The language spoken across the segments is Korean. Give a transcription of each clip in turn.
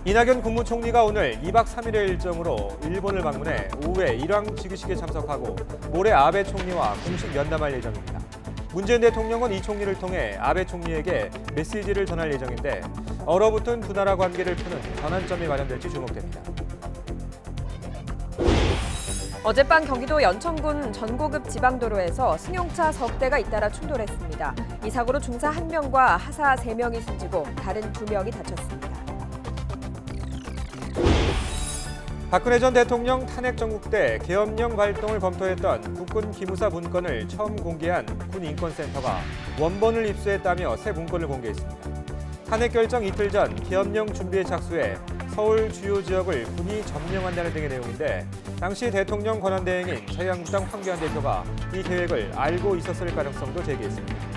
이낙연 국무총리가 오늘 2박 3일의 일정으로 일본을 방문해 오후에 일왕 즉위식에 참석하고 모레 아베 총리와 공식 면담할 예정입니다. 문재인 대통령은 이 총리를 통해 아베 총리에게 메시지를 전할 예정인데 얼어붙은 두 나라 관계를 푸는 전환점이 마련될지 주목됩니다. 어젯밤 경기도 연천군 전고급 지방도로에서 승용차 석 대가 잇따라 충돌했습니다. 이 사고로 중사 1명과 하사 3명이 숨지고 다른 2명이 다쳤습니다. 박근혜 전 대통령 탄핵 정국 때 계엄령 발동을 검토했던 국군 기무사 문건을 처음 공개한 군인권센터가 원본을 입수했다며 새 문건을 공개했습니다. 탄핵 결정 이틀 전 계엄령 준비에 착수해 서울 주요 지역을 군이 점령한다는 등의 내용인데 당시 대통령 권한대행인 자유한국당 황교안 대표가 이 계획을 알고 있었을 가능성도 제기했습니다.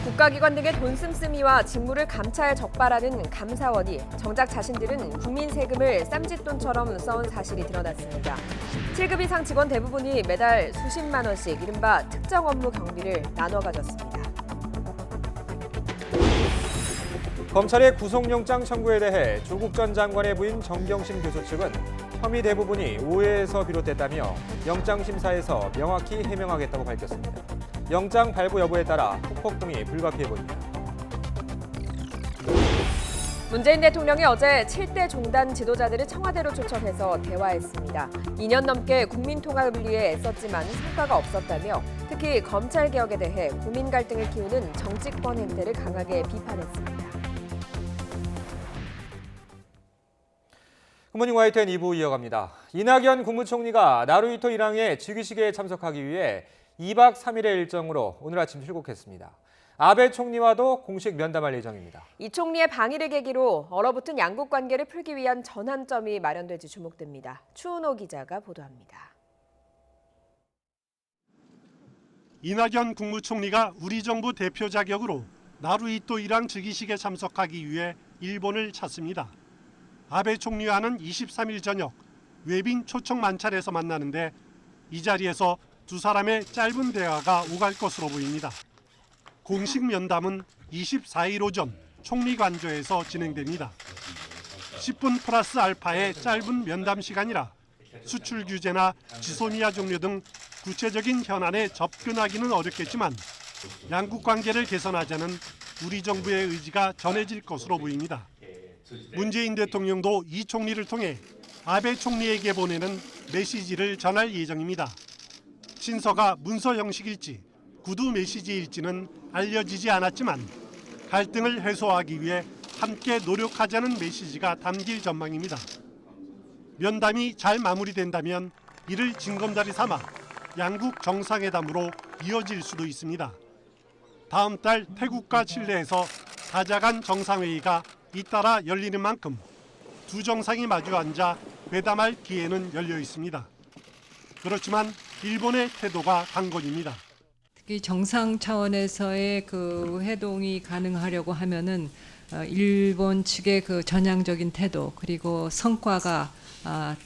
국가기관 등의 돈 씀씀이와 직무를 감찰 적발하는 감사원이 정작 자신들은 국민 세금을 쌈짓돈처럼 써온 사실이 드러났습니다. 7급 이상 직원 대부분이 매달 수십만 원씩 이른바 특정 업무 경비를 나눠 가졌습니다. 검찰의 구속영장 청구에 대해 조국 전 장관의 부인 정경심 교수 측은 혐의 대부분이 오해에서 비롯됐다며 영장심사에서 명확히 해명하겠다고 밝혔습니다. 영장 발부 여부에 따라 폭폭동이 불가피해 보입니다. 문재인 대통령이 어제 7대 종단 지도자들을 청와대로 초청해서 대화했습니다. 2년 넘게 국민 통합을 위해 애썼지만 성과가 없었다며 특히 검찰개혁에 대해 국민 갈등을 키우는 정치권 행태를 강하게 비판했습니다. 굿모닝 YTN 2부 이어갑니다. 이낙연 국무총리가 나루히토 일왕의 즉위식에 참석하기 위해 2박 3일의 일정으로 오늘 아침 출국했습니다. 아베 총리와도 공식 면담할 예정입니다. 이 총리의 방일을 계기로 얼어붙은 양국 관계를 풀기 위한 전환점이 마련될지 주목됩니다. 추은호 기자가 보도합니다. 이낙연 국무총리가 우리 정부 대표 자격으로 나루히토 일왕 즉위식에 참석하기 위해 일본을 찾습니다. 아베 총리와는 23일 저녁 외빈 초청 만찬에서 만나는데 이 자리에서 두 사람의 짧은 대화가 오갈 것으로 보입니다. 공식 면담은 24일 오전 총리 관저에서 진행됩니다. 10분 플러스 알파의 짧은 면담 시간이라 수출 규제나 지소미아 종료 등 구체적인 현안에 접근하기는 어렵겠지만 양국 관계를 개선하자는 우리 정부의 의지가 전해질 것으로 보입니다. 문재인 대통령도 이 총리를 통해 아베 총리에게 보내는 메시지를 전할 예정입니다. 친서가 문서 형식일지 구두 메시지일지는 알려지지 않았지만 갈등을 해소하기 위해 함께 노력하자는 메시지가 담길 전망입니다. 면담이 잘 마무리된다면 이를 징검다리 삼아 양국 정상회담으로 이어질 수도 있습니다. 다음 달 태국과 칠레에서 다자간 정상회의가 잇따라 열리는 만큼 두 정상이 마주 앉아 회담할 기회는 열려 있습니다. 그렇지만 일본의 태도가 관건입니다. 특히 정상 차원에서의 그 회동이 가능하려고 하면은 일본 측의 그 전향적인 태도 그리고 성과가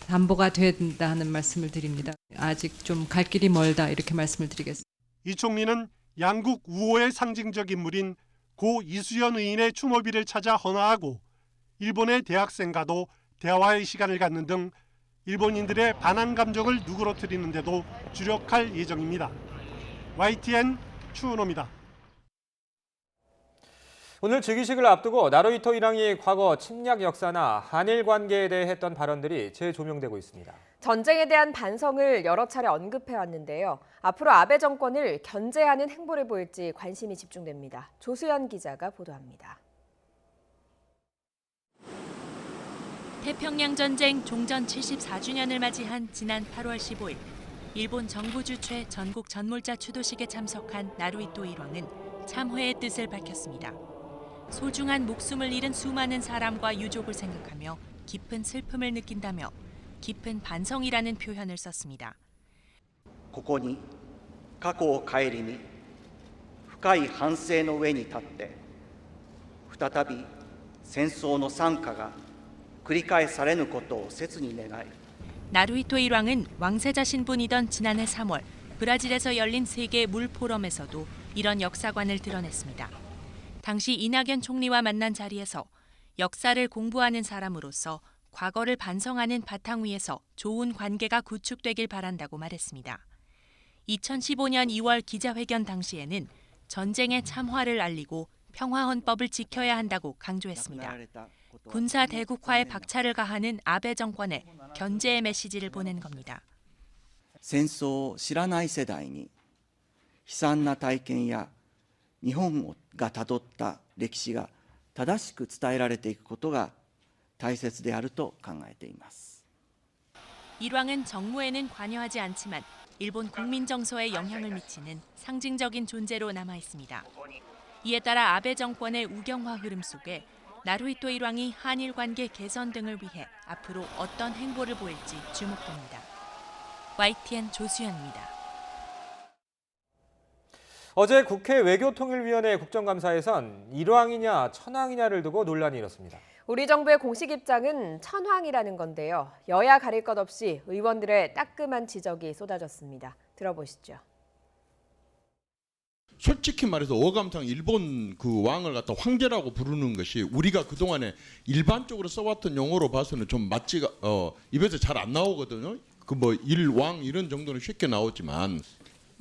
담보가 된다는 말씀을 드립니다. 아직 좀 갈 길이 멀다 이렇게 말씀을 드리겠습니다. 이 총리는 양국 우호의 상징적 인물인 고 이수연 의인의 추모비를 찾아 헌화하고 일본의 대학생과도 대화의 시간을 갖는 등 일본인들의 반한 감정을 누그러뜨리는 데도 주력할 예정입니다. YTN 추은호입니다. 오늘 즉위식을 앞두고 나루히토 일왕이 과거 침략 역사나 한일 관계에 대해 했던 발언들이 재조명되고 있습니다. 전쟁에 대한 반성을 여러 차례 언급해왔는데요. 앞으로 아베 정권을 견제하는 행보를 보일지 관심이 집중됩니다. 조수연 기자가 보도합니다. 태평양 전쟁 종전 74주년을 맞이한 지난 8월 15일 일본 정부 주최 전국 전몰자 추도식에 참석한 나루히토 일왕은 참회의 뜻을 밝혔습니다. 소중한 목숨을 잃은 수많은 사람과 유족을 생각하며 깊은 슬픔을 느낀다며 깊은 반성이라는 표현을 썼습니다. ここに過去を顧み深い反省の上に立って再び戦争の惨禍が繰り返されぬことを切に願い 나루히토 일왕은 왕세자 신분이던 지난해 3월 브라질에서 열린 세계 물 포럼에서도 이런 역사관을 드러냈습니다. 당시 이낙연 총리와 만난 자리에서 역사를 공부하는 사람으로서 과거를 반성하는 바탕 위에서 좋은 관계가 구축되길 바란다고 말했습니다. 2015년 2월 기자회견 당시에는 전쟁의 참화를 알리고 평화헌법을 지켜야 한다고 강조했습니다. 군사 대국화에 박차를 가하는 아베 정권에 견제의 메시지를 보낸 겁니다. 戦争を知らない世代に悲惨な体験や日本がたどった歴史が正しく伝えられていくことが大切であると考えています。 일왕은 정무에는 관여하지 않지만 일본 국민 정서에 영향을 미치는 상징적인 존재로 남아 있습니다. 이에 따라 아베 정권의 우경화 흐름 속에 나루히토 일왕이 한일 관계 개선 등을 위해 앞으로 어떤 행보를 보일지 주목됩니다. YTN 조수연입니다. 어제 국회 외교통일위원회 국정감사에선 일왕이냐 천황이냐를 두고 논란이 일었습니다. 우리 정부의 공식 입장은 천황이라는 건데요. 여야 가릴 것 없이 의원들의 따끔한 지적이 쏟아졌습니다. 들어보시죠. 솔직히 말해서 어감상 일본 그 왕을 갖다 황제라고 부르는 것이 우리가 그동안에 일반적으로 써왔던 용어로 봐서는 좀 맞지가 입에서 잘 안 나오거든요. 그 뭐 일왕 이런 정도는 쉽게 나오지만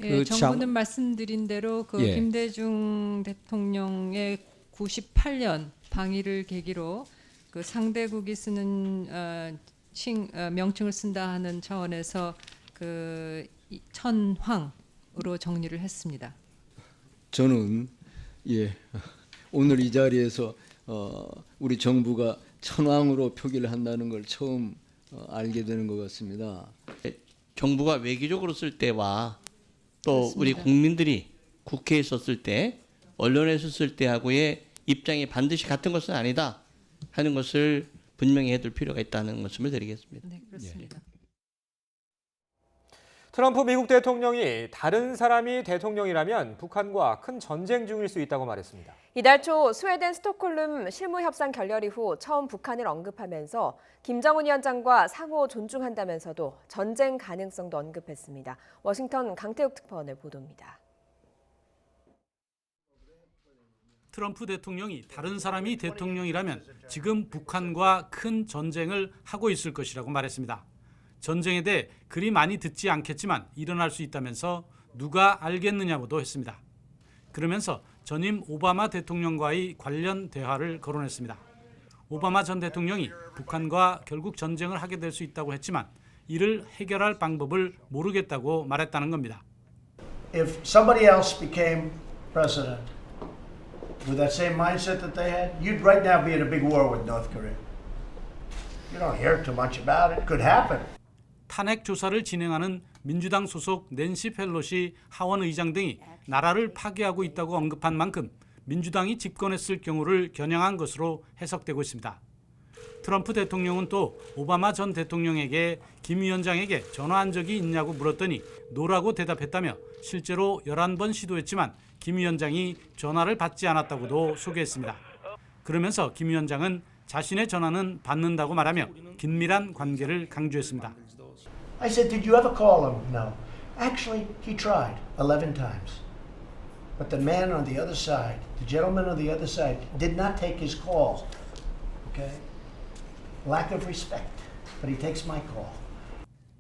예, 정부는 말씀드린 대로 그 김대중 대통령의 98년 방위를 계기로 그 상대국이 쓰는 명칭을 쓴다 하는 차원에서 그 천황으로 정리를 했습니다. 저는 오늘 이 자리에서 우리 정부가 천황으로 표기를 한다는 걸 처음 알게 되는 것 같습니다. 정부가 외교적으로 쓸 때와 또 그렇습니다. 우리 국민들이 국회에 썼을 때, 언론에 썼을 때하고의 입장이 반드시 같은 것은 아니다 하는 것을 분명히 해둘 필요가 있다는 말씀을 드리겠습니다. 네, 그렇습니다. 트럼프 미국 대통령이 다른 사람이 대통령이라면 북한과 큰 전쟁 중일 수 있다고 말했습니다. 이달 초 스웨덴 스톡홀름 실무협상 결렬 이후 처음 북한을 언급하면서 김정은 위원장과 상호 존중한다면서도 전쟁 가능성도 언급했습니다. 워싱턴 강태욱 특파원의 보도입니다. 트럼프 대통령이 다른 사람이 대통령이라면 지금 북한과 큰 전쟁을 하고 있을 것이라고 말했습니다. 전쟁에 대해 그리 많이 듣지 않겠지만 일어날 수 있다면서 누가 알겠느냐고도 했습니다. 그러면서 전임 오바마 대통령과의 관련 대화를 거론했습니다. 오바마 전 대통령이 북한과 결국 전쟁을 하게 될 수 있다고 했지만 이를 해결할 방법을 모르겠다고 말했다는 겁니다. If somebody else became president with that same mindset that they had, you'd right now be in a big war with North Korea. You don't hear too much about it. It could happen. 탄핵 조사를 진행하는 민주당 소속 낸시 펠로시 하원 의장 등이 나라를 파괴하고 있다고 언급한 만큼 민주당이 집권했을 경우를 겨냥한 것으로 해석되고 있습니다. 트럼프 대통령은 또 오바마 전 대통령에게 김 위원장에게 전화한 적이 있냐고 물었더니 노라고 대답했다며 실제로 11번 시도했지만 김 위원장이 전화를 받지 않았다고도 소개했습니다. 그러면서 김 위원장은 자신의 전화는 받는다고 말하며 긴밀한 관계를 강조했습니다. I said, did you ever call him? No. Actually, he tried 11 times. But the man on the other side, the gentleman on the other side, did not take his call. Okay? Lack of respect. But he takes my call.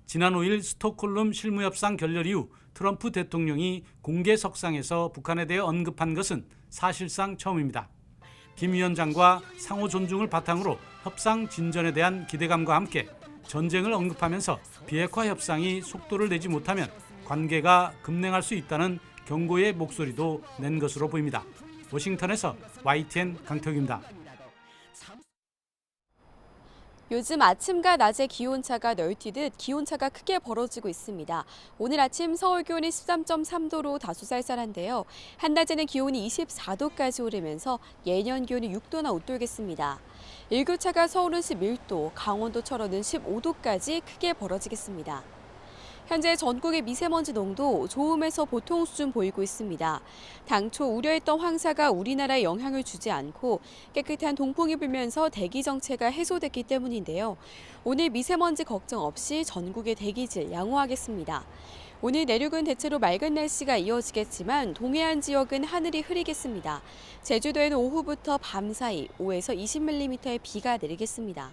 지난 5일 스톡홀름 실무협상 결렬 이후 트럼프 대통령이 공개석상에서 북한에 대해 언급한 것은 사실상 처음입니다. 김 위원장과 상호 존중을 바탕으로 협상 진전에 대한 기대감과 함께 전쟁을 언급하면서 비핵화 협상이 속도를 내지 못하면 관계가 급냉할 수 있다는 경고의 목소리도 낸 것으로 보입니다. 워싱턴에서 YTN 강태욱입니다. 요즘 아침과 낮의 기온차가 널뛰듯 기온차가 크게 벌어지고 있습니다. 오늘 아침 서울 기온이 13.3도로 다소 쌀쌀한데요. 한낮에는 기온이 24도까지 오르면서 예년 기온이 6도나 웃돌겠습니다. 일교차가 서울은 11도, 강원도 철원은 15도까지 크게 벌어지겠습니다. 현재 전국의 미세먼지 농도 좋음에서 보통 수준 보이고 있습니다. 당초 우려했던 황사가 우리나라에 영향을 주지 않고 깨끗한 동풍이 불면서 대기 정체가 해소됐기 때문인데요. 오늘 미세먼지 걱정 없이 전국의 대기질 양호하겠습니다. 오늘 내륙은 대체로 맑은 날씨가 이어지겠지만 동해안 지역은 하늘이 흐리겠습니다. 제주도에는 오후부터 밤 사이 5에서 20mm의 비가 내리겠습니다.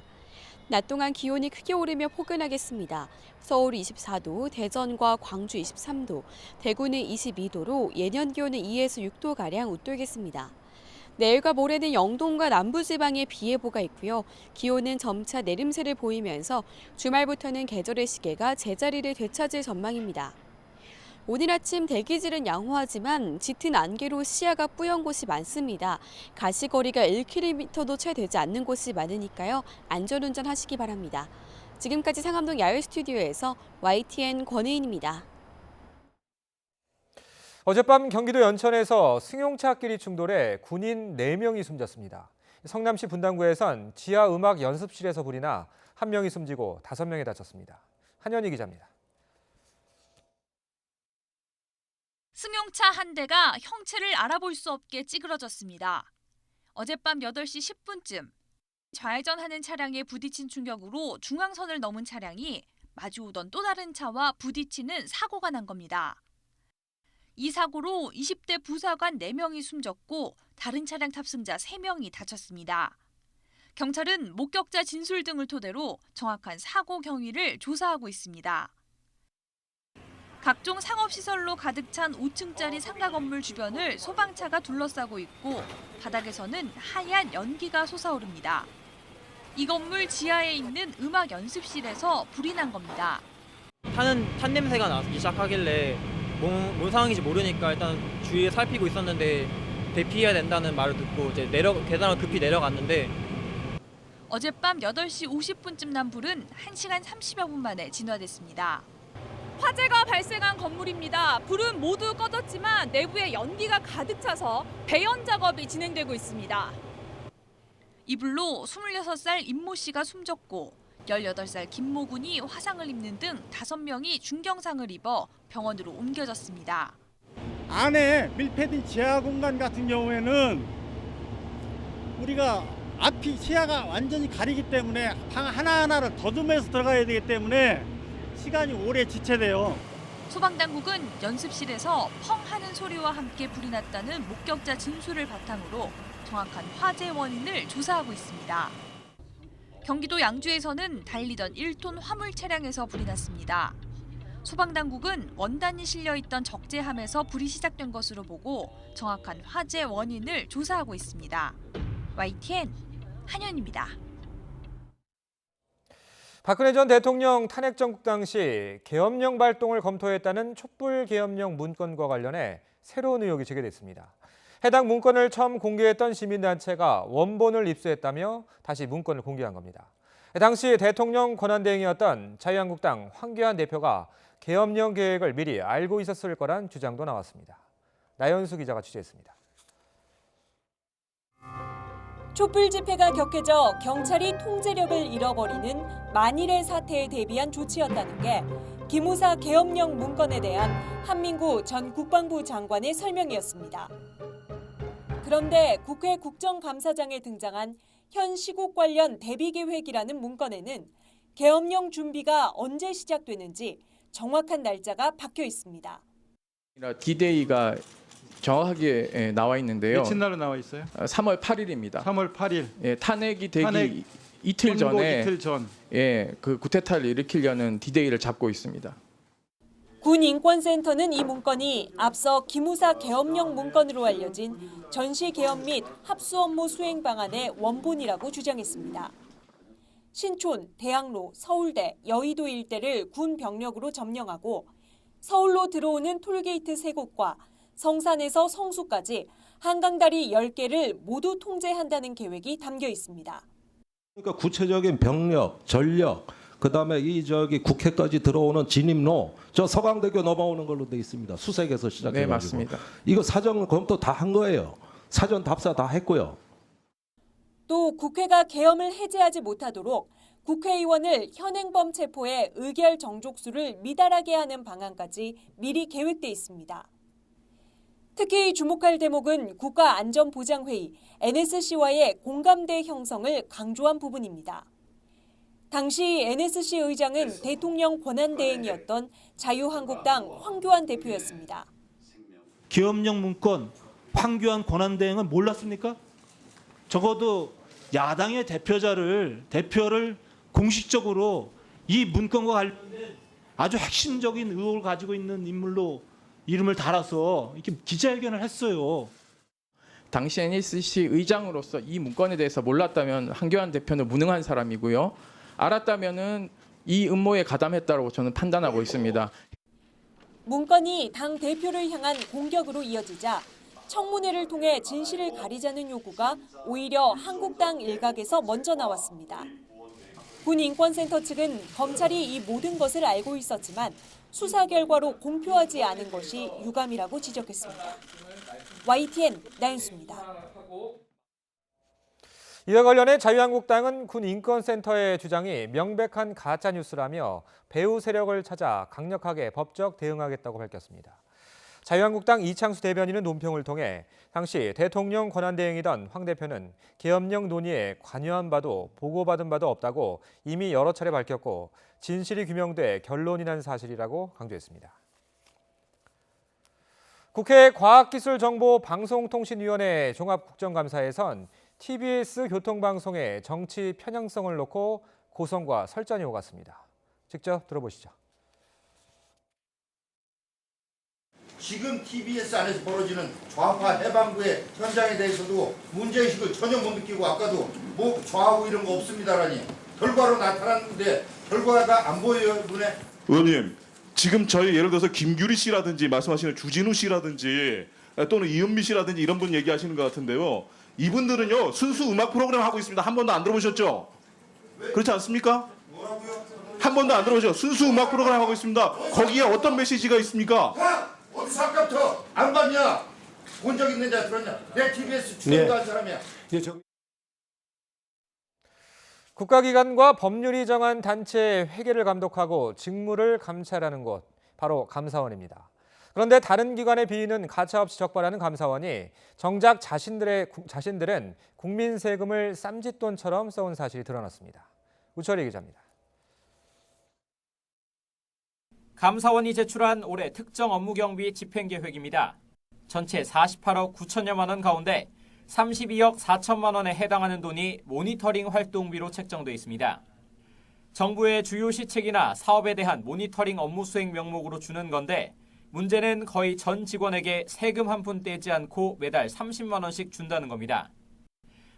낮 동안 기온이 크게 오르며 포근하겠습니다. 서울 24도, 대전과 광주 23도, 대구는 22도로 예년 기온은 2에서 6도가량 웃돌겠습니다. 내일과 모레는 영동과 남부지방에 비 예보가 있고요. 기온은 점차 내림세를 보이면서 주말부터는 계절의 시계가 제자리를 되찾을 전망입니다. 오늘 아침 대기질은 양호하지만 짙은 안개로 시야가 뿌연 곳이 많습니다. 가시거리가 1km도 채 되지 않는 곳이 많으니까요. 안전운전 하시기 바랍니다. 지금까지 상암동 야외 스튜디오에서 YTN 권혜인입니다. 어젯밤 경기도 연천에서 승용차끼리 충돌해 군인 4명이 숨졌습니다. 성남시 분당구에선 지하 음악 연습실에서 불이 나 1명이 숨지고 5명이 다쳤습니다. 한현희 기자입니다. 승용차 한 대가 형체를 알아볼 수 없게 찌그러졌습니다. 어젯밤 8시 10분쯤 좌회전하는 차량에 부딪힌 충격으로 중앙선을 넘은 차량이 마주오던 또 다른 차와 부딪히는 사고가 난 겁니다. 이 사고로 20대 부사관 4명이 숨졌고 다른 차량 탑승자 3명이 다쳤습니다. 경찰은 목격자 진술 등을 토대로 정확한 사고 경위를 조사하고 있습니다. 각종 상업시설로 가득 찬 5층짜리 상가 건물 주변을 소방차가 둘러싸고 있고 바닥에서는 하얀 연기가 솟아오릅니다. 이 건물 지하에 있는 음악 연습실에서 불이 난 겁니다. 탄 냄새가 나기 시작하길래 뭔 상황인지 모르니까 일단 주위에 살피고 있었는데 대피해야 된다는 말을 듣고 이제 계단을 급히 내려갔는데 어젯밤 8시 50분쯤 난 불은 1시간 30여 분 만에 진화됐습니다. 화재가 발생한 건물입니다. 불은 모두 꺼졌지만 내부에 연기가 가득 차서 배연 작업이 진행되고 있습니다. 이 불로 26살 임모 씨가 숨졌고 18살 김모 군이 화상을 입는 등 5명이 중경상을 입어 병원으로 옮겨졌습니다. 안에 밀폐된 지하 공간 같은 경우에는 우리가 앞이 시야가 완전히 가리기 때문에 방 하나하나를 더듬어서 들어가야 되기 때문에 시간이 오래 지체돼요. 소방당국은 연습실에서 펑 하는 소리와 함께 불이 났다는 목격자 진술을 바탕으로 정확한 화재 원인을 조사하고 있습니다. 경기도 양주에서는 달리던 1톤 화물 차량에서 불이 났습니다. 소방당국은 원단이 실려있던 적재함에서 불이 시작된 것으로 보고 정확한 화재 원인을 조사하고 있습니다. YTN 한현입니다. 박근혜 전 대통령 탄핵 정국 당시 계엄령 발동을 검토했다는 촛불 계엄령 문건과 관련해 새로운 의혹이 제기됐습니다. 해당 문건을 처음 공개했던 시민단체가 원본을 입수했다며 다시 문건을 공개한 겁니다. 당시 대통령 권한대행이었던 자유한국당 황교안 대표가 계엄령 계획을 미리 알고 있었을 거란 주장도 나왔습니다. 나연수 기자가 취재했습니다. 촛불 집회가 격해져 경찰이 통제력을 잃어버리는 만일의 사태에 대비한 조치였다는 게 기무사 계엄령 문건에 대한 한민구 전 국방부 장관의 설명이었습니다. 그런데 국회 국정감사장에 등장한 현 시국 관련 대비계획이라는 문건에는 계엄령 준비가 언제 시작되는지 정확한 날짜가 박혀 있습니다. D-Day가 정확하게 나와 있는데요. 며칠 날로 나와 있어요? 3월 8일입니다. 3월 8일. 예, 탄핵이 되기 이틀 전에 그 쿠데타를 일으키려는 D-Day를 잡고 있습니다. 군인권센터는 이 문건이 앞서 기무사 계엄령 문건으로 알려진 전시 계엄 및 합수 업무 수행 방안의 원본이라고 주장했습니다. 신촌, 대학로, 서울대, 여의도 일대를 군 병력으로 점령하고 서울로 들어오는 톨게이트 3곳과 성산에서 성수까지 한강다리 10개를 모두 통제한다는 계획이 담겨 있습니다. 그러니까 구체적인 병력, 전력, 그다음에 국회까지 들어오는 진입로, 저 서강대교 넘어오는 걸로 돼 있습니다. 수색에서 시작해가지고. 네, 맞습니다. 이거 사전 검토 다 한 거예요. 사전 답사 다 했고요. 또 국회가 계엄을 해제하지 못하도록 국회의원을 현행범 체포해 의결 정족수를 미달하게 하는 방안까지 미리 계획돼 있습니다. 특히 주목할 대목은 국가안전보장회의 NSC와의 공감대 형성을 강조한 부분입니다. 당시 NSC 의장은 대통령 권한대행이었던 자유한국당 황교안 대표였습니다. 계엄령 문건 황교안 권한대행은 몰랐습니까? 적어도 야당의 대표를 공식적으로 이 문건과 관련된 아주 핵심적인 의혹을 가지고 있는 인물로 이름을 달아서 이렇게 기자회견을 했어요. 당시 NSC 의장으로서 이 문건에 대해서 몰랐다면 황교안 대표는 무능한 사람이고요. 알았다면은 이 음모에 가담했다고 저는 판단하고 있습니다. 문건이 당 대표를 향한 공격으로 이어지자 청문회를 통해 진실을 가리자는 요구가 오히려 한국당 일각에서 먼저 나왔습니다. 군인권센터 측은 검찰이 이 모든 것을 알고 있었지만 수사 결과로 공표하지 않은 것이 유감이라고 지적했습니다. YTN 나윤수입니다. 이와 관련해 자유한국당은 군인권센터의 주장이 명백한 가짜뉴스라며 배후 세력을 찾아 강력하게 법적 대응하겠다고 밝혔습니다. 자유한국당 이창수 대변인은 논평을 통해 당시 대통령 권한대행이던 황 대표는 계엄령 논의에 관여한 바도 보고받은 바도 없다고 이미 여러 차례 밝혔고 진실이 규명돼 결론이 난 사실이라고 강조했습니다. 국회 과학기술정보방송통신위원회 종합국정감사에선 TBS 교통방송의 정치 편향성을 놓고 고성과 설전이 오갔습니다. 직접 들어보시죠. 지금 TBS 안에서 벌어지는 좌파 해방구의 현장에 대해서도 문제의식을 전혀 못 느끼고 아까도 뭐 좌우 이런 거 없습니다라니 결과로 나타났는데 결과가 안 보여요, 눈에? 의원님, 지금 저희 예를 들어서 김규리 씨라든지 말씀하시는 주진우 씨라든지 또는 이은미 씨라든지 이런 분 얘기하시는 것 같은데요. 이분들은요 순수 음악 프로그램 하고 있습니다. 한 번도 안 들어보셨죠? 그렇지 않습니까? 한 번도 안 들어보셨죠? 순수 음악 프로그램 하고 있습니다. 거기에 어떤 메시지가 있습니까? 어디서 아까부터 안 봤냐? 본 적 있는 자 들었냐? 내 TBS 출연도 한 사람이야. 국가기관과 법률이 정한 단체의 회계를 감독하고 직무를 감찰하는 곳, 바로 감사원입니다. 그런데 다른 기관의 비위는 가차없이 적발하는 감사원이 정작 자신들은 국민 세금을 쌈짓돈처럼 써온 사실이 드러났습니다. 우철희 기자입니다. 감사원이 제출한 올해 특정 업무 경비 집행계획입니다. 전체 48억 9천여만 원 가운데 32억 4천만 원에 해당하는 돈이 모니터링 활동비로 책정돼 있습니다. 정부의 주요 시책이나 사업에 대한 모니터링 업무 수행 명목으로 주는 건데 문제는 거의 전 직원에게 세금 한 푼 떼지 않고 매달 30만 원씩 준다는 겁니다.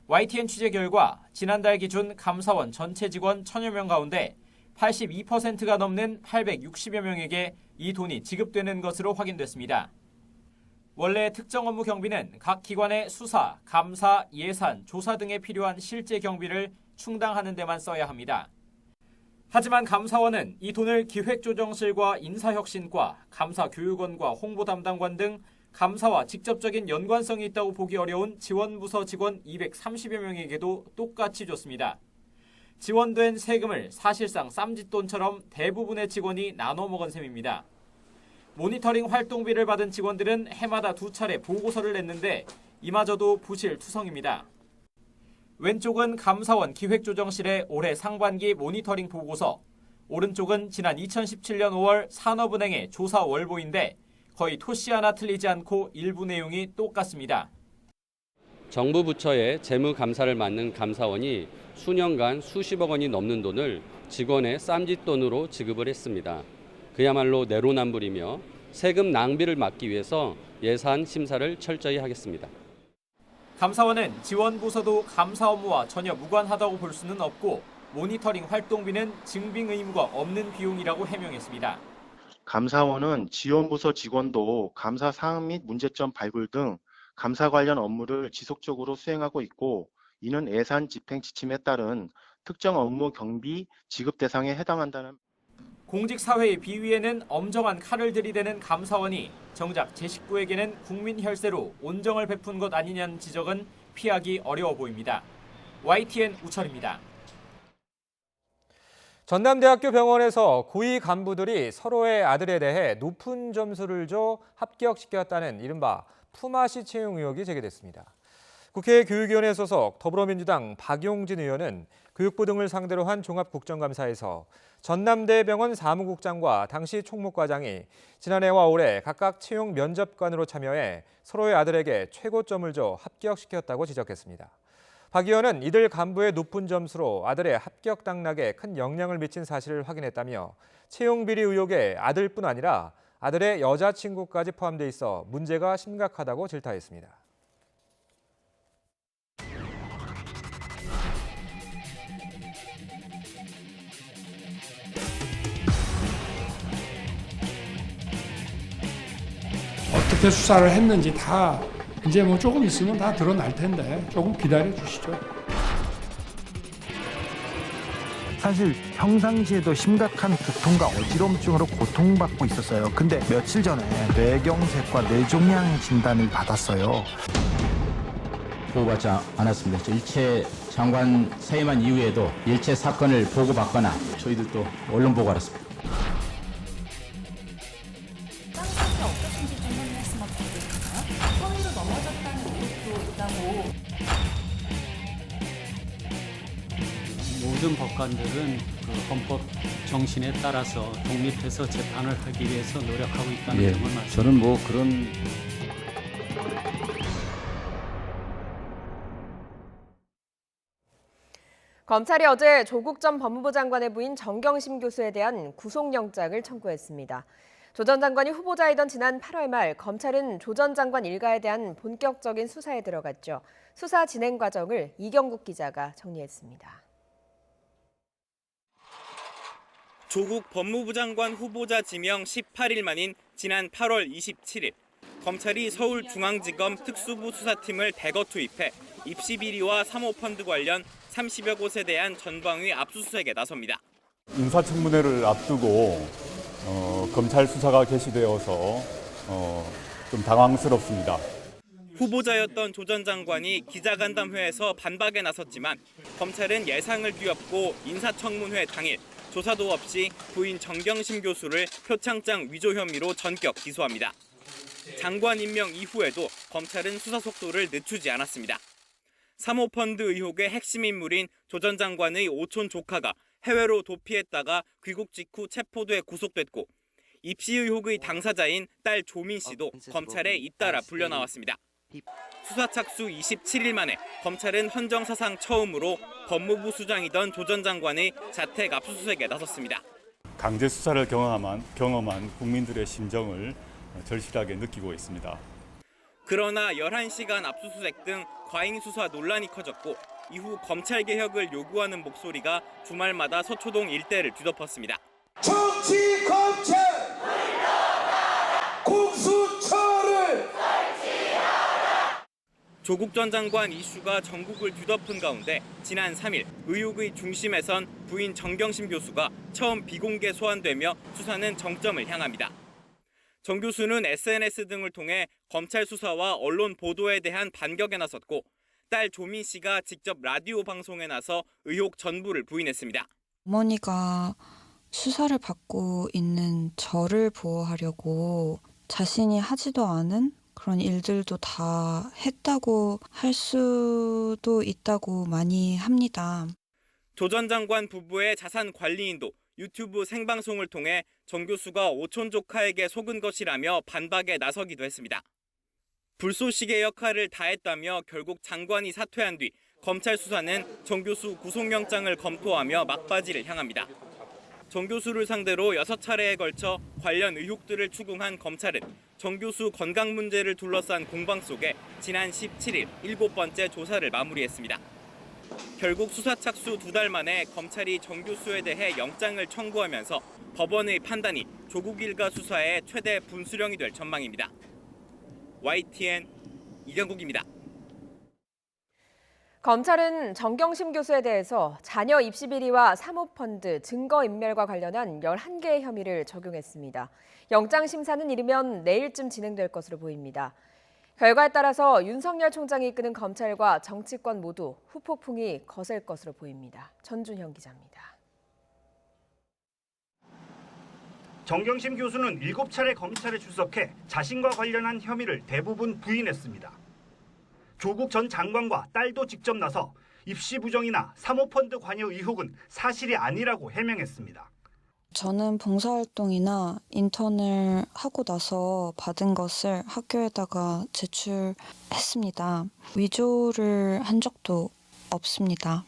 YTN 취재 결과 지난달 기준 감사원 전체 직원 1,000여 명 가운데 82%가 넘는 860여 명에게 이 돈이 지급되는 것으로 확인됐습니다. 원래 특정 업무 경비는 각 기관의 수사, 감사, 예산, 조사 등에 필요한 실제 경비를 충당하는 데만 써야 합니다. 하지만 감사원은 이 돈을 기획조정실과 인사혁신과, 감사교육원과 홍보담당관 등 감사와 직접적인 연관성이 있다고 보기 어려운 지원부서 직원 230여 명에게도 똑같이 줬습니다. 지원된 세금을 사실상 쌈짓돈처럼 대부분의 직원이 나눠 먹은 셈입니다. 모니터링 활동비를 받은 직원들은 해마다 2차례 보고서를 냈는데 이마저도 부실투성입니다. 왼쪽은 감사원 기획조정실의 올해 상반기 모니터링 보고서, 오른쪽은 지난 2017년 5월 산업은행의 조사 월보인데 거의 토시 하나 틀리지 않고 일부 내용이 똑같습니다. 정부 부처의 재무 감사를 맡는 감사원이 수년간 수십억 원이 넘는 돈을 직원의 쌈짓돈으로 지급을 했습니다. 그야말로 내로남불이며 세금 낭비를 막기 위해서 예산 심사를 철저히 하겠습니다. 감사원은 지원부서도 감사 업무와 전혀 무관하다고 볼 수는 없고 모니터링 활동비는 증빙 의무가 없는 비용이라고 해명했습니다. 감사원은 지원부서 직원도 감사 사항 및 문제점 발굴 등 감사 관련 업무를 지속적으로 수행하고 있고 이는 예산 집행 지침에 따른 특정 업무 경비 지급 대상에 해당한다는 공직사회의 비위에는 엄정한 칼을 들이대는 감사원이 정작 제 식구에게는 국민 혈세로 온정을 베푼 것 아니냐는 지적은 피하기 어려워 보입니다. YTN 우철입니다. 전남대학교 병원에서 고위 간부들이 서로의 아들에 대해 높은 점수를 줘 합격시켰다는 이른바 품앗이 채용 의혹이 제기됐습니다. 국회 교육위원회 소속 더불어민주당 박용진 의원은 교육부 등을 상대로 한 종합국정감사에서 전남대병원 사무국장과 당시 총무과장이 지난해와 올해 각각 채용 면접관으로 참여해 서로의 아들에게 최고점을 줘 합격시켰다고 지적했습니다. 박 의원은 이들 간부의 높은 점수로 아들의 합격 당락에 큰 영향을 미친 사실을 확인했다며 채용 비리 의혹에 아들뿐 아니라 아들의 여자친구까지 포함돼 있어 문제가 심각하다고 질타했습니다. 어떻게 수사를 했는지 다 이제 뭐 조금 있으면 다 드러날 텐데 조금 기다려 주시죠. 사실 평상시에도 심각한 두통과 어지럼증으로 고통받고 있었어요. 근데 며칠 전에 뇌경색과 뇌종양 진단을 받았어요. 보고받지 않았습니다. 일체 장관 사임한 이후에도 일체 사건을 보고받거나 저희들도 언론 보고 알았습니다. 모든 법관들은 그 헌법 정신에 따라서 독립해서 재판을 하기 위해서 노력하고 있다는 점을 말씀드립니다. 저는 뭐 그런 검찰이 어제 조국 전 법무부 장관의 부인 정경심 교수에 대한 구속영장을 청구했습니다. 조 전 장관이 후보자이던 지난 8월 말 검찰은 조 전 장관 일가에 대한 본격적인 수사에 들어갔죠. 수사 진행 과정을 이경국 기자가 정리했습니다. 조국 법무부 장관 후보자 지명 18일 만인 지난 8월 27일 검찰이 서울중앙지검 특수부 수사팀을 대거 투입해 입시 비리와 사모펀드 관련 30여 곳에 대한 전방위 압수수색에 나섭니다. 인사청문회를 앞두고 검찰 수사가 개시되어서 좀 당황스럽습니다. 후보자였던 조 전 장관이 기자간담회에서 반박에 나섰지만 검찰은 예상을 뒤엎고 인사청문회 당일 조사도 없이 부인 정경심 교수를 표창장 위조 혐의로 전격 기소합니다. 장관 임명 이후에도 검찰은 수사 속도를 늦추지 않았습니다. 사모펀드 의혹의 핵심 인물인 조 전 장관의 오촌 조카가 해외로 도피했다가 귀국 직후 체포돼 구속됐고 입시 의혹의 당사자인 딸 조민 씨도 검찰에 잇따라 불려나왔습니다. 수사 착수 27일 만에 검찰은 헌정사상 처음으로 법무부 수장이던 조 전 장관의 자택 압수수색에 나섰습니다. 강제 수사를 경험한 국민들의 심정을 절실하게 느끼고 있습니다. 그러나 11시간 압수수색 등 과잉 수사 논란이 커졌고 이후 검찰 개혁을 요구하는 목소리가 주말마다 서초동 일대를 뒤덮었습니다. 정치 검찰 공수처를 조국 전 장관 이슈가 전국을 뒤덮은 가운데 지난 3일 의혹의 중심에선 부인 정경심 교수가 처음 비공개 소환되며 수사는 정점을 향합니다. 정 교수는 SNS 등을 통해 검찰 수사와 언론 보도에 대한 반격에 나섰고 딸 조민 씨가 직접 라디오 방송에 나서 의혹 전부를 부인했습니다. 어머니가 수사를 받고 있는 저를 보호하려고 자신이 하지도 않은 그런 일들도 다 했다고 할 수도 있다고 많이 합니다. 조 전 장관 부부의 자산 관리인도 유튜브 생방송을 통해 정 교수가 오촌 조카에게 속은 것이라며 반박에 나서기도 했습니다. 불쏘시개 역할을 다했다며 결국 장관이 사퇴한 뒤 검찰 수사는 정 교수 구속영장을 검토하며 막바지를 향합니다. 정 교수를 상대로 6차례에 걸쳐 관련 의혹들을 추궁한 검찰은 정 교수 건강 문제를 둘러싼 공방 속에 지난 17일 7번째 조사를 마무리했습니다. 결국 수사 착수 2달 만에 검찰이 정 교수에 대해 영장을 청구하면서 법원의 판단이 조국 일가 수사의 최대 분수령이 될 전망입니다. YTN 이경국입니다. 검찰은 정경심 교수에 대해서 자녀 입시 비리와 사모펀드 증거인멸과 관련한 11개의 혐의를 적용했습니다. 영장 심사는 이르면 내일쯤 진행될 것으로 보입니다. 결과에 따라서 윤석열 총장이 이끄는 검찰과 정치권 모두 후폭풍이 거셀 것으로 보입니다. 전준형 기자입니다. 정경심 교수는 7차례 검찰에 출석해 자신과 관련한 혐의를 대부분 부인했습니다. 조국 전 장관과 딸도 직접 나서 입시 부정이나 사모펀드 관여 의혹은 사실이 아니라고 해명했습니다. 저는 봉사활동이나 인턴을 하고 나서 받은 것을 학교에다가 제출했습니다. 위조를 한 적도 없습니다.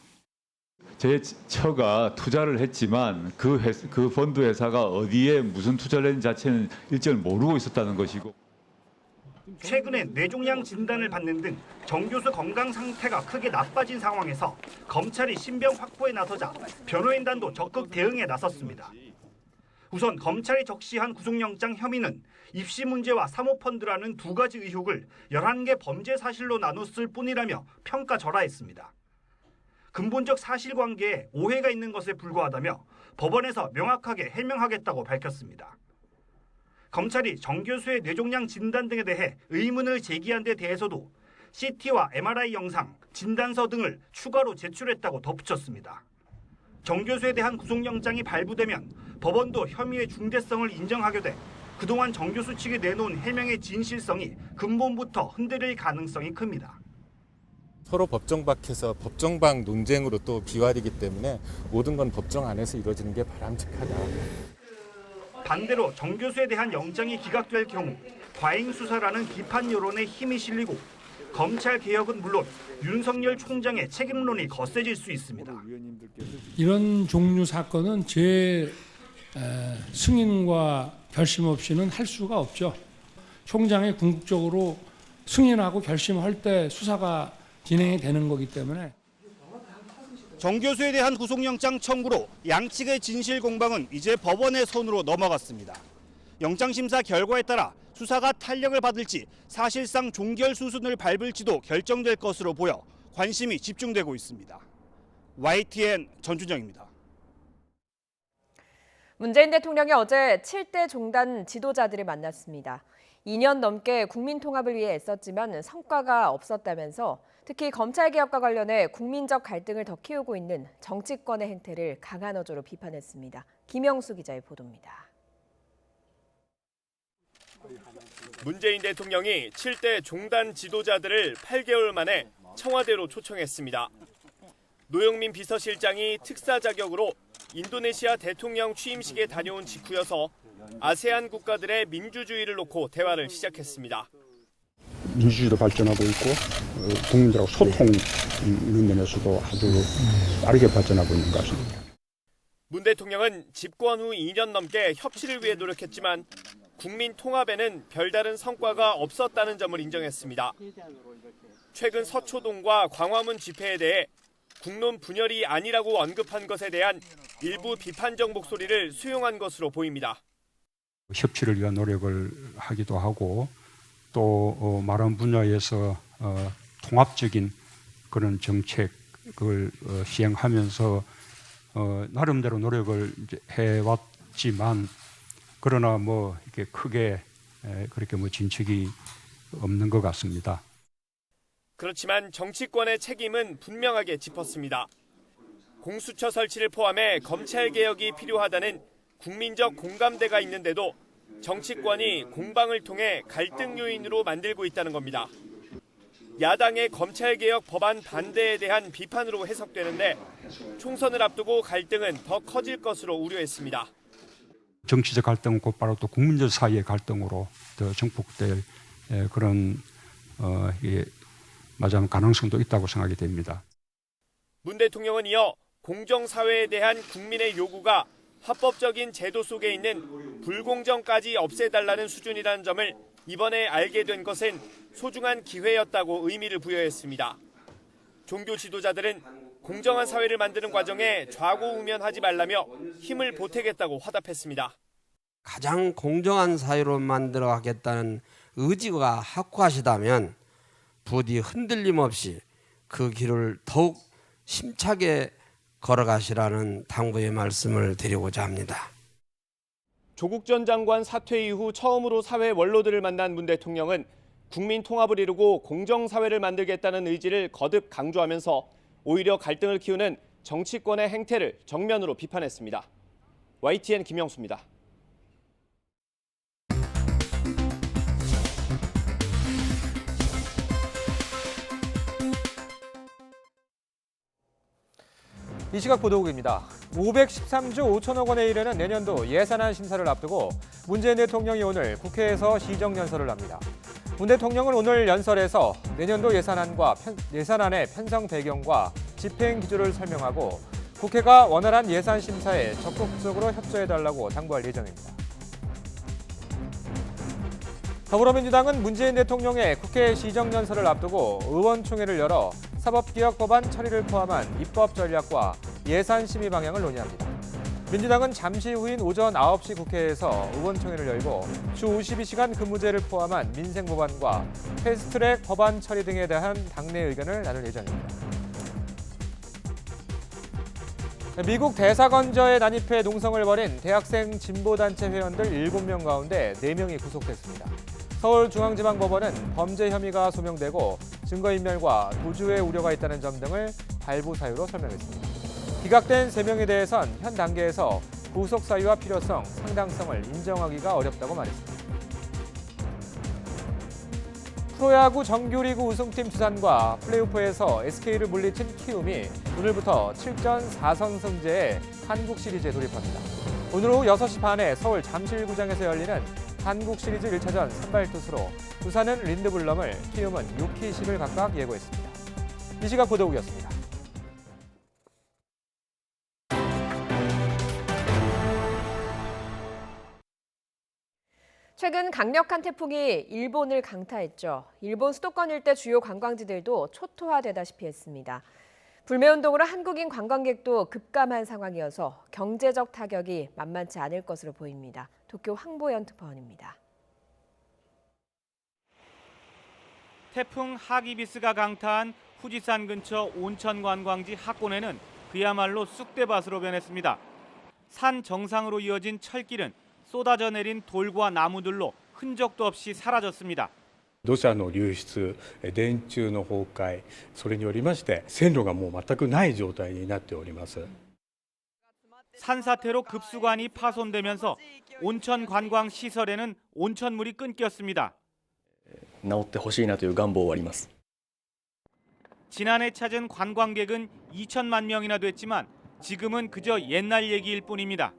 제 처가 투자를 했지만 그 펀드 회사가 어디에 무슨 투자를 했는지 자체는 일절 모르고 있었다는 것이고, 최근에 뇌종양 진단을 받는 등 정 교수 건강 상태가 크게 나빠진 상황에서 검찰이 신병 확보에 나서자 변호인단도 적극 대응에 나섰습니다. 우선 검찰이 적시한 구속영장 혐의는 입시 문제와 사모펀드라는 두 가지 의혹을 11개 범죄 사실로 나눴을 뿐이라며 평가절하했습니다. 근본적 사실관계에 오해가 있는 것에 불과하다며 법원에서 명확하게 해명하겠다고 밝혔습니다. 검찰이 정 교수의 뇌종양 진단 등에 대해 의문을 제기한 데 대해서도 CT와 MRI 영상, 진단서 등을 추가로 제출했다고 덧붙였습니다. 정 교수에 대한 구속영장이 발부되면 법원도 혐의의 중대성을 인정하게 돼 그동안 정 교수 측이 내놓은 해명의 진실성이 근본부터 흔들릴 가능성이 큽니다. 서로 법정 밖에서 법정 밖 논쟁으로 또 비화되기 때문에 모든 건 법정 안에서 이루어지는 게 바람직하다. 반대로 정 교수에 대한 영장이 기각될 경우 과잉 수사라는 비판 여론에 힘이 실리고 검찰 개혁은 물론 윤석열 총장의 책임론이 거세질 수 있습니다. 이런 종류 사건은 제 승인과 결심 없이는 할 수가 없죠. 총장이 궁극적으로 승인하고 결심할 때 수사가 진행이 되는 거기 때문에. 정 교수에 대한 구속영장 청구로 양측의 진실 공방은 이제 법원의 손으로 넘어갔습니다. 영장심사 결과에 따라 수사가 탄력을 받을지 사실상 종결 수순을 밟을지도 결정될 것으로 보여 관심이 집중되고 있습니다. YTN 전준영입니다. 문재인 대통령이 어제 7대 종단 지도자들을 만났습니다. 2년 넘게 국민 통합을 위해 애썼지만 성과가 없었다면서 특히 검찰개혁과 관련해 국민적 갈등을 더 키우고 있는 정치권의 행태를 강한 어조로 비판했습니다. 김영수 기자의 보도입니다. 문재인 대통령이 7대 종단 지도자들을 8개월 만에 청와대로 초청했습니다. 노영민 비서실장이 특사 자격으로 인도네시아 대통령 취임식에 다녀온 직후여서 아세안 국가들의 민주주의를 놓고 대화를 시작했습니다. 민주주의도 발전하고 있고 국민들하고 소통 이런 면에서도 아주 빠르게 발전하고 있는 것 같습니다. 문 대통령은 집권 후 2년 넘게 협치를 위해 노력했지만 국민 통합에는 별다른 성과가 없었다는 점을 인정했습니다. 최근 서초동과 광화문 집회에 대해 국론 분열이 아니라고 언급한 것에 대한 일부 비판적 목소리를 수용한 것으로 보입니다. 협치를 위한 노력을 하기도 하고 또 말한 분야에서 통합적인 그런 정책을 시행하면서 나름대로 노력을 해왔지만 그러나 뭐 이렇게 크게 그렇게 뭐 진척이 없는 것 같습니다. 그렇지만 정치권의 책임은 분명하게 짚었습니다. 공수처 설치를 포함해 검찰 개혁이 필요하다는 국민적 공감대가 있는데도 정치권이 공방을 통해 갈등 요인으로 만들고 있다는 겁니다. 야당의 검찰개혁 법안 반대에 대한 비판으로 해석되는데 총선을 앞두고 갈등은 더 커질 것으로 우려했습니다. 정치적 갈등은 곧바로 또 국민들 사이의 갈등으로 더 증폭될 그런 맞은 가능성도 있다고 생각이 됩니다. 문 대통령은 이어 공정사회에 대한 국민의 요구가 합법적인 제도 속에 있는 불공정까지 없애달라는 수준이라는 점을 이번에 알게 된 것은 소중한 기회였다고 의미를 부여했습니다. 종교 지도자들은 공정한 사회를 만드는 과정에 좌고우면하지 말라며 힘을 보태겠다고 화답했습니다. 가장 공정한 사회로 만들어 가겠다는 의지가 확고하시다면 부디 흔들림 없이 그 길을 더욱 힘차게 걸어가시라는 당부의 말씀을 드리고자 합니다. 조국 전 장관 사퇴 이후 처음으로 사회 원로들을 만난 문 대통령은 국민 통합을 이루고 공정사회를 만들겠다는 의지를 거듭 강조하면서 오히려 갈등을 키우는 정치권의 행태를 정면으로 비판했습니다. YTN 김영수입니다. 이 시각 보도국입니다. 513조 5천억 원에 이르는 내년도 예산안 심사를 앞두고 문재인 대통령이 오늘 국회에서 시정연설을 합니다. 문 대통령은 오늘 연설에서 내년도 예산안의 편성 배경과 집행 기조를 설명하고 국회가 원활한 예산 심사에 적극적으로 협조해달라고 당부할 예정입니다. 더불어민주당은 문재인 대통령의 국회 시정연설을 앞두고 의원총회를 열어 사법개혁 법안 처리를 포함한 입법 전략과 예산 심의 방향을 논의합니다. 민주당은 잠시 후인 오전 9시 국회에서 의원총회를 열고 주 52시간 근무제를 포함한 민생 법안과 패스트트랙 법안 처리 등에 대한 당내 의견을 나눌 예정입니다. 미국 대사관저에 난입해 농성을 벌인 대학생 진보단체 회원들 7명 가운데 4명이 구속됐습니다. 서울중앙지방법원은 범죄 혐의가 소명되고 증거인멸과 도주의 우려가 있다는 점 등을 발부 사유로 설명했습니다. 기각된 3명에 대해선 현 단계에서 구속 사유와 필요성, 상당성을 인정하기가 어렵다고 말했습니다. 프로야구 정규리그 우승팀 두산과 플레이오프에서 SK를 물리친 키움이 오늘부터 7전 4선승제의 한국 시리즈에 돌입합니다. 오늘 오후 6시 반에 서울 잠실구장에서 열리는 한국 시리즈 1차전 선발 투수로 두산은 린드블럼을, 키움은 요키식을 각각 예고했습니다. 이 시각 보도국이었습니다. 최근 강력한 태풍이 일본을 강타했죠. 일본 수도권 일대 주요 관광지들도 초토화되다시피 했습니다. 불매운동으로 한국인 관광객도 급감한 상황이어서 경제적 타격이 만만치 않을 것으로 보입니다. 도쿄 황보연 특파원입니다. 태풍 하기비스가 강타한 후지산 근처 온천 관광지 하코네는 그야말로 쑥대밭으로 변했습니다. 산 정상으로 이어진 철길은 쏟아져 내린 돌과 나무들로 흔적도 없이 사라졌습니다. 土砂の流出、電柱の崩壊、それによりまして線路がもう全くない状態になっております。 산사태로 급수관이 파손되면서 온천 관광 시설에는 온천물이 끊겼습니다. 治ってほしいなという願望はあります。 지난해 찾은 관광객은 2천만 명이나 됐지만 지금은 그저 옛날 얘기일 뿐입니다.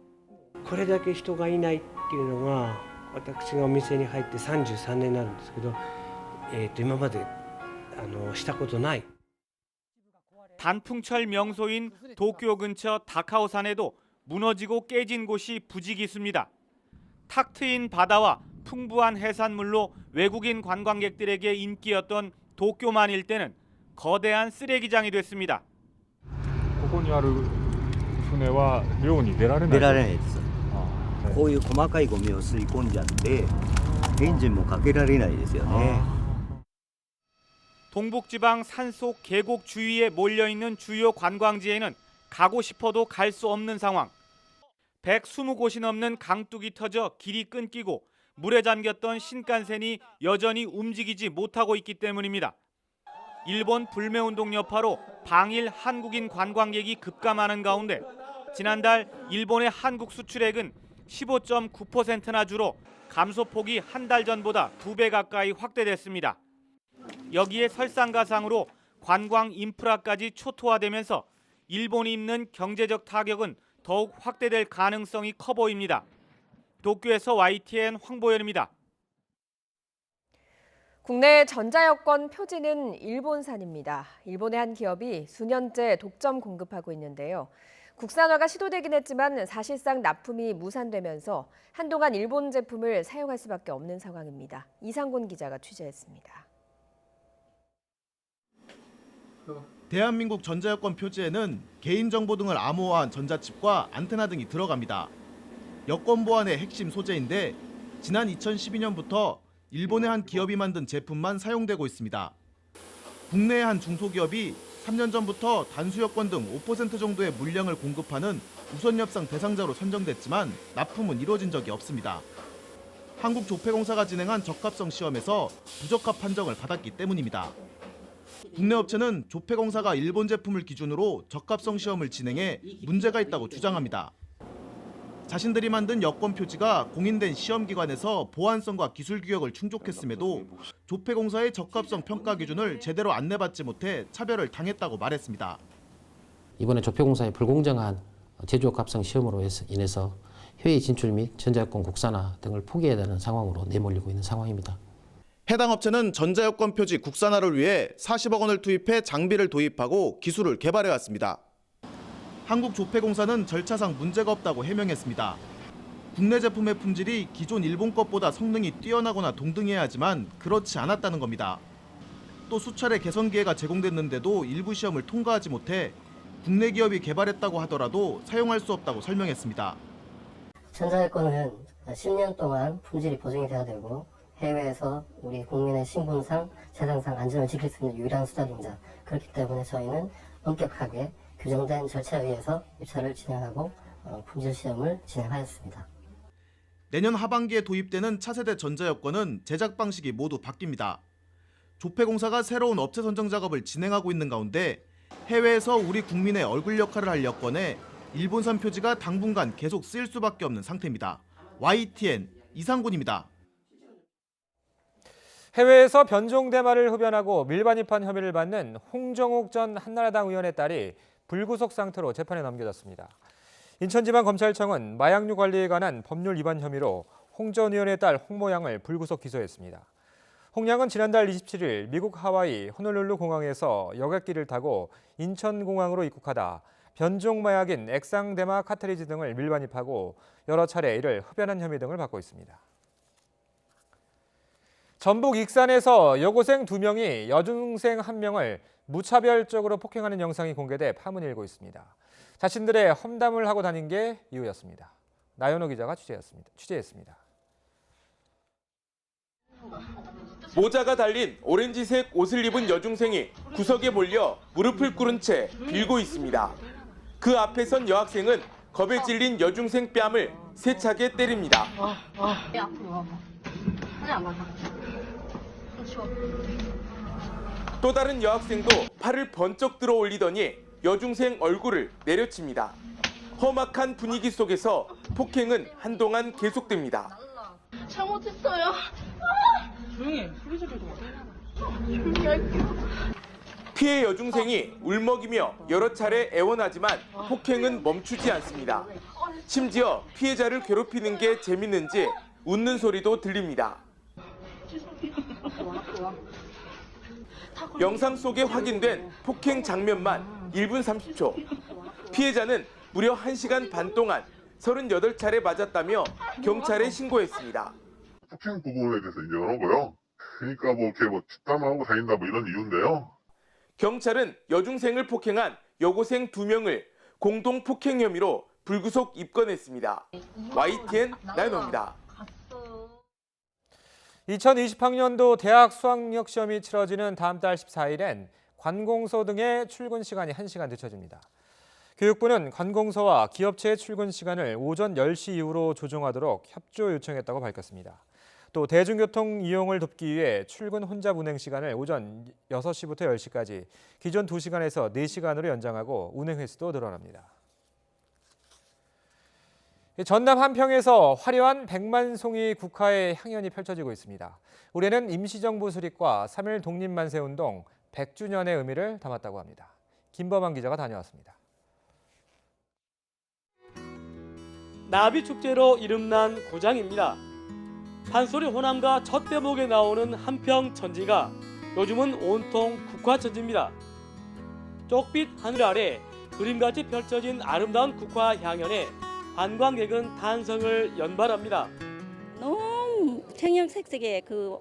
これだけ人がいないっていうのが私がお店に入って33年になるんですけど、今までしたことない。 단풍철 명소인 도쿄 근처 다카오산에도 무너지고 깨진 곳이 부지기수입니다. 탁 트인 바다와 풍부한 해산물로 외국인 관광객들에게 인기였던 도쿄만 일대는 거대한 쓰레기장이 됐습니다. ここにある船は漁に出られない。出られないです。こういう細かいゴミを吸い込んじゃってエンジンもかけられないですよね。 동북지방 산속 계곡 주위에 몰려있는 주요 관광지에는 가고 싶어도 갈 수 없는 상황. 120곳이 넘는 강둑이 터져 길이 끊기고 물에 잠겼던 신칸센이 여전히 움직이지 못하고 있기 때문입니다. 일본 불매운동 여파로 방일 한국인 관광객이 급감하는 가운데 지난달 일본의 한국 수출액은 15.9%나 줄어 감소폭이 한 달 전보다 2배 가까이 확대됐습니다. 여기에 설상가상으로 관광 인프라까지 초토화되면서 일본이 입는 경제적 타격은 더욱 확대될 가능성이 커 보입니다. 도쿄에서 YTN 황보연입니다. 국내 전자여권 표지는 일본산입니다. 일본의 한 기업이 수년째 독점 공급하고 있는데요. 국산화가 시도되긴 했지만 사실상 납품이 무산되면서 한동안 일본 제품을 사용할 수밖에 없는 상황입니다. 이상곤 기자가 취재했습니다. 대한민국 전자여권 표지에는 개인정보 등을 암호화한 전자칩과 안테나 등이 들어갑니다. 여권 보안의 핵심 소재인데 지난 2012년부터 일본의 한 기업이 만든 제품만 사용되고 있습니다. 국내의 한 중소기업이 3년 전부터 단수여권 등 5% 정도의 물량을 공급하는 우선협상 대상자로 선정됐지만 납품은 이루어진 적이 없습니다. 한국조폐공사가 진행한 적합성 시험에서 부적합 판정을 받았기 때문입니다. 국내 업체는 조폐공사가 일본 제품을 기준으로 적합성 시험을 진행해 문제가 있다고 주장합니다. 자신들이 만든 여권 표지가 공인된 시험기관에서 보안성과 기술 규격을 충족했음에도 조폐공사의 적합성 평가 기준을 제대로 안내받지 못해 차별을 당했다고 말했습니다. 이번에 조폐공사의 불공정한 제조업 합성 시험으로 인해서 해외 진출 및 전자여권 국산화 등을 포기해야 되는 상황으로 내몰리고 있는 상황입니다. 해당 업체는 전자여권 표지 국산화를 위해 40억 원을 투입해 장비를 도입하고 기술을 개발해 왔습니다. 한국조폐공사는 절차상 문제가 없다고 해명했습니다. 국내 제품의 품질이 기존 일본 것보다 성능이 뛰어나거나 동등해야 하지만 그렇지 않았다는 겁니다. 또 수차례 개선 기회가 제공됐는데도 일부 시험을 통과하지 못해 국내 기업이 개발했다고 하더라도 사용할 수 없다고 설명했습니다. 전자여권은 10년 동안 품질이 보증이 돼야 되고 해외에서 우리 국민의 신분상, 재산상 안전을 지킬 수 있는 유일한 수단입니다. 그렇기 때문에 저희는 엄격하게 규정된 절차에 의해서 입찰을 진행하고 품질 시험을 진행하였습니다. 내년 하반기에 도입되는 차세대 전자여권은 제작 방식이 모두 바뀝니다. 조폐공사가 새로운 업체 선정 작업을 진행하고 있는 가운데 해외에서 우리 국민의 얼굴 역할을 할 여권에 일본산 표지가 당분간 계속 쓰일 수밖에 없는 상태입니다. YTN 이상군입니다. 해외에서 변종 대마를 흡연하고 밀반입한 혐의를 받는 홍정욱 전 한나라당 의원의 딸이 불구속 상태로 재판에 넘겨졌습니다. 인천지방검찰청은 마약류 관리에 관한 법률 위반 혐의로 홍 전 의원의 딸 홍모 양을 불구속 기소했습니다. 홍 양은 지난달 27일 미국 하와이 호놀룰루 공항에서 여객기를 타고 인천공항으로 입국하다 변종 마약인 액상대마 카트리지 등을 밀반입하고 여러 차례 이를 흡연한 혐의 등을 받고 있습니다. 전북 익산에서 여고생 2명이 여중생 1명을 무차별적으로 폭행하는 영상이 공개돼 파문이 일고 있습니다. 자신들의 험담을 하고 다닌 게 이유였습니다. 나연호 기자가 취재했습니다. 모자가 달린 오렌지색 옷을 입은 여중생이 구석에 몰려 무릎을 꿇은 채 빌고 있습니다. 그 앞에 선 여학생은 겁에 질린 여중생 뺨을 세차게 때립니다. 또 다른 여학생도 팔을 번쩍 들어 올리더니 여중생 얼굴을 내려칩니다. 험악한 분위기 속에서 폭행은 한동안 계속됩니다. 잘못했어요. 조용히 해. 소리 지르지 마. 조용히 할게요. 피해 여중생이 울먹이며 여러 차례 애원하지만 폭행은 멈추지 않습니다. 심지어 피해자를 괴롭히는 게 재밌는지 웃는 소리도 들립니다. 영상 속에 확인된 폭행 장면만 1분 30초. 피해자는 무려 1시간 반 동안 38차례 맞았다며 경찰에 신고했습니다. 폭행 부분에 대해서 여러 거요. 그러니까 이렇게 뒷담화하고 다닌다 이런 이유인데요. 경찰은 여중생을 폭행한 여고생 2명을 공동 폭행 혐의로 불구속 입건했습니다. YTN 나연호입니다. 2020학년도 대학 수학력 시험이 치러지는 다음 달 14일엔 관공서 등의 출근 시간이 1시간 늦춰집니다. 교육부는 관공서와 기업체의 출근 시간을 오전 10시 이후로 조정하도록 협조 요청했다고 밝혔습니다. 또 대중교통 이용을 돕기 위해 출근 혼잡 운행 시간을 오전 6시부터 10시까지 기존 2시간에서 4시간으로 연장하고 운행 횟수도 늘어납니다. 전남 한평에서 화려한 백만송이 국화의 향연이 펼쳐지고 있습니다. 올해는 임시정부 수립과 3.1 독립만세운동 100주년의 의미를 담았다고 합니다. 김범환 기자가 다녀왔습니다. 나비축제로 이름난 고장입니다. 판소리 호남과 첫 대목에 나오는 한평 천지가 요즘은 온통 국화천지입니다. 쪽빛 하늘 아래 그림같이 펼쳐진 아름다운 국화 향연에 관광객은 탄성을 연발합니다. 너무 청영색색의 그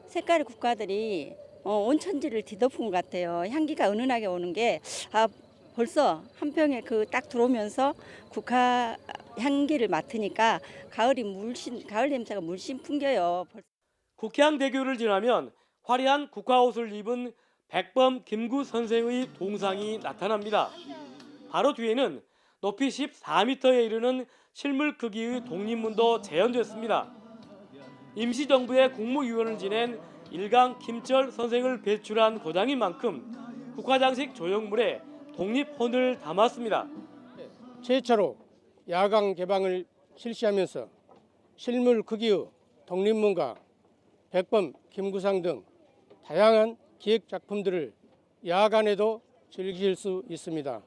색깔의 국화들이 온천지를 뒤덮은 것 같아요. 향기가 은은하게 오는 게 벌써 한평에 그 딱 들어오면서 국화 향기를 맡으니까 가을 냄새가 물씬 풍겨요. 국향대교를 지나면 화려한 국화옷을 입은 백범 김구 선생의 동상이 나타납니다. 바로 뒤에는 높이 14m에 이르는 실물 크기의 독립문도 재현됐습니다. 임시정부의 국무위원을 지낸 일강 김철 선생을 배출한 고장인 만큼 국화장식 조형물에 독립혼을 담았습니다. 최초로 야광 개방을 실시하면서 실물 크기의 독립문과 백범 김구상 등 다양한 기획 작품들을 야간에도 즐길 수 있습니다.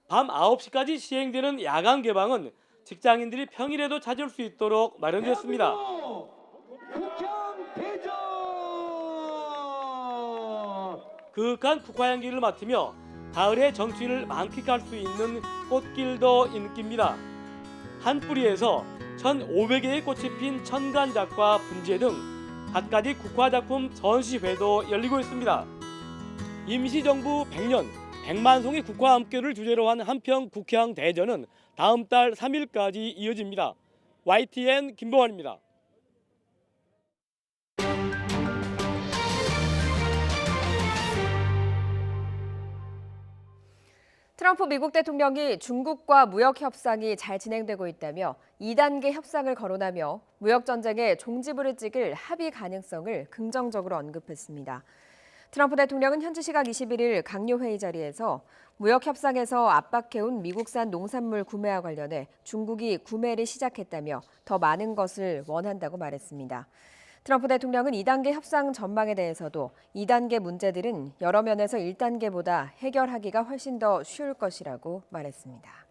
밤 9시까지 시행되는 야간 개방은 직장인들이 평일에도 찾을 수 있도록 마련되었습니다. 그윽한 국화향기를 맡으며 가을의 정취를 만끽할 수 있는 꽃길도 인기입니다. 한 뿌리에서 1,500개의 꽃이 핀 천간작과 분재 등 갖가지 국화작품 전시회도 열리고 있습니다. 임시정부 100년 100만 송이 국화함께를 주제로 한 한평 국향 대전은 다음 달 3일까지 이어집니다. YTN 김보환입니다. 트럼프 미국 대통령이 중국과 무역 협상이 잘 진행되고 있다며 2단계 협상을 거론하며 무역 전쟁의 종지부를 찍을 합의 가능성을 긍정적으로 언급했습니다. 트럼프 대통령은 현지 시각 21일 강요 회의 자리에서 무역 협상에서 압박해온 미국산 농산물 구매와 관련해 중국이 구매를 시작했다며 더 많은 것을 원한다고 말했습니다. 트럼프 대통령은 2단계 협상 전망에 대해서도 2단계 문제들은 여러 면에서 1단계보다 해결하기가 훨씬 더 쉬울 것이라고 말했습니다.